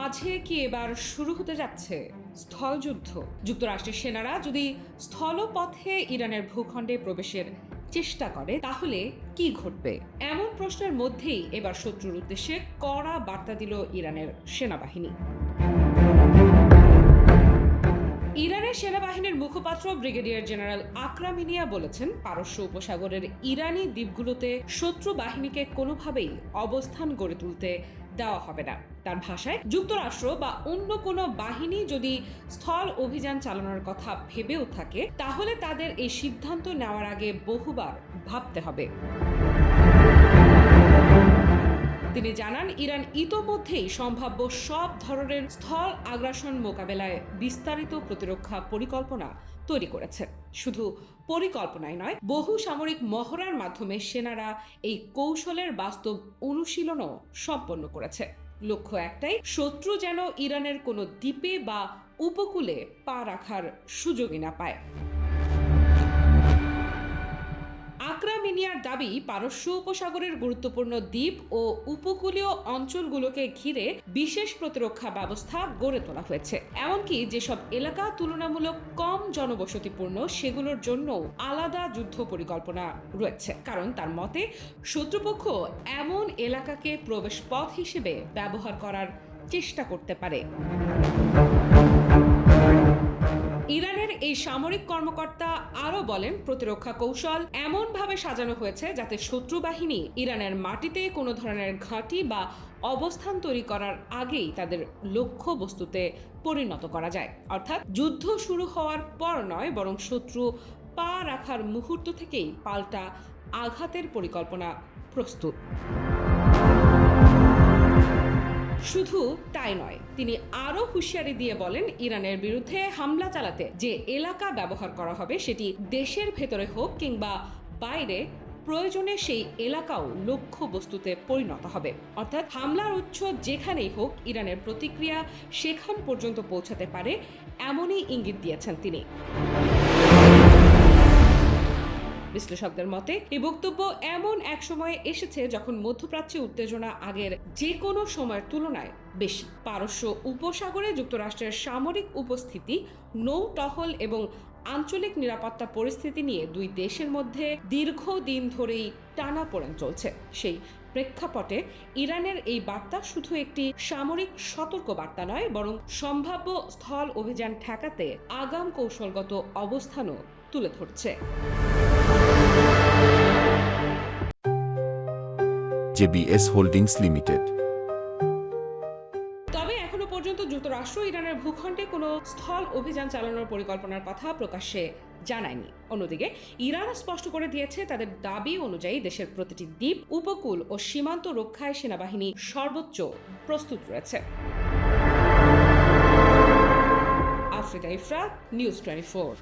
মাঝে কি এবার শুরু হতে যাচ্ছে স্থলযুদ্ধ? যুক্তরাষ্ট্রের সেনারা যদি স্থলপথে ইরানের ভূখণ্ডে প্রবেশের চেষ্টা করে তাহলে কি ঘটবে? এমন প্রশ্নের মধ্যেই এবার শত্রুর উদ্দেশ্যে কড়া বার্তা দিল ইরানের সেনাবাহিনী। ইরানের সেনাবাহিনীর মুখপাত্র ব্রিগেডিয়ার জেনারেল আকরাম মিনিয়া বলেছেন, পারস্য উপসাগরের ইরানি দ্বীপগুলোতে শত্রু বাহিনীকে কোনোভাবেই অবস্থান গড়ে তুলতে দেওয়া হবে না। তার ভাষায়, যুক্তরাষ্ট্র বা অন্য কোনো বাহিনী যদি স্থল অভিযান চালানোর কথা ভেবেও থাকে তাহলে তাদের এই সিদ্ধান্ত নেওয়ার আগে বহুবার ভাবতে হবে। তিনি জানান, ইরান ইতোমধ্যেই সম্ভাব্য সব ধরনের স্থল আগ্রাসন মোকাবেলায় বিস্তারিত প্রতিরক্ষা পরিকল্পনা তৈরি করেছে। শুধু পরিকল্পনাই নয়, বহু সামরিক মহড়ার মাধ্যমে সেনারা এই কৌশলের বাস্তব অনুশীলনও সম্পন্ন করেছে। লক্ষ্য একটাই, শত্রু যেন ইরানের কোনো দ্বীপে বা উপকূলে পা রাখার সুযোগই না পায়। আকরাম মিনিয়ার দাবি, পারস্য উপসাগরের গুরুত্বপূর্ণ দ্বীপ ও উপকূলীয় অঞ্চলগুলোকে ঘিরে বিশেষ প্রতিরক্ষা ব্যবস্থা গড়ে তোলা হয়েছে। এমনকি যেসব এলাকা তুলনামূলক কম জনবসতিপূর্ণ সেগুলোর জন্য আলাদা যুদ্ধ পরিকল্পনা রয়েছে। কারণ তার মতে, শত্রুপক্ষ এমন এলাকাকে প্রবেশ পথ হিসেবে ব্যবহার করার চেষ্টা করতে পারে। ইরানের এই সামরিক কর্মকর্তা আরও বলেন, প্রতিরক্ষা কৌশল এমনভাবে সাজানো হয়েছে যাতে শত্রু বাহিনী ইরানের মাটিতে কোনো ধরনের ঘাঁটি বা অবস্থান তৈরি করার আগেই তাদের লক্ষ্য বস্তুতে পরিণত করা যায়। অর্থাৎ যুদ্ধ শুরু হওয়ার পর নয়, বরং শত্রু পা রাখার মুহূর্ত থেকেই পাল্টা আঘাতের পরিকল্পনা প্রস্তুত। শুধু তাই নয়, তিনি আরও হুঁশিয়ারি দিয়ে বলেন, ইরানের বিরুদ্ধে হামলা চালাতে যে এলাকা ব্যবহার করা হবে সেটি দেশের ভেতরে হোক কিংবা বাইরে, প্রয়োজনে সেই এলাকাও লক্ষ্য বস্তুতে পরিণত হবে। অর্থাৎ হামলার উৎস যেখানেই হোক, ইরানের প্রতিক্রিয়া সেখান পর্যন্ত পৌঁছাতে পারে, এমনই ইঙ্গিত দিয়েছেন তিনি। বিশ্লেষকদের মতে, এই বক্তব্য এমন এক সময়ে এসেছে যখন মধ্যপ্রাচ্যে উত্তেজনা আগের যে কোনো সময়ের তুলনায় বেশি। পারস্য উপসাগরে যুক্তরাষ্ট্রের সামরিক উপস্থিতি, নৌ টহল এবং আঞ্চলিক নিরাপত্তা পরিস্থিতি নিয়ে দুই দেশের মধ্যে দীর্ঘদিন ধরেই টানাপোড়েন চলছে। সেই প্রেক্ষাপটে ইরানের এই বার্তা শুধু একটি সামরিক সতর্ক বার্তা নয়, বরং সম্ভাব্য স্থল অভিযান ঠেকাতে আগাম কৌশলগত অবস্থানও তুলে ধরছে। JBS holdings limited. তবে এখনো পর্যন্ত যুক্তরাষ্ট্র ইরানের ভূখণ্ডে কোনো স্থল অভিযান চালানোর পরিকল্পনার কথা প্রকাশ্যে জানায়নি। অন্যদিকে ইরান স্পষ্ট করে দিয়েছে, তাদের দাবি অনুযায়ী দেশের প্রতিটি দ্বীপ, উপকূল ও সীমান্ত রক্ষায় সেনাবাহিনী সর্বোচ্চ প্রস্তুত রয়েছে। Africa Ifrat, news 24।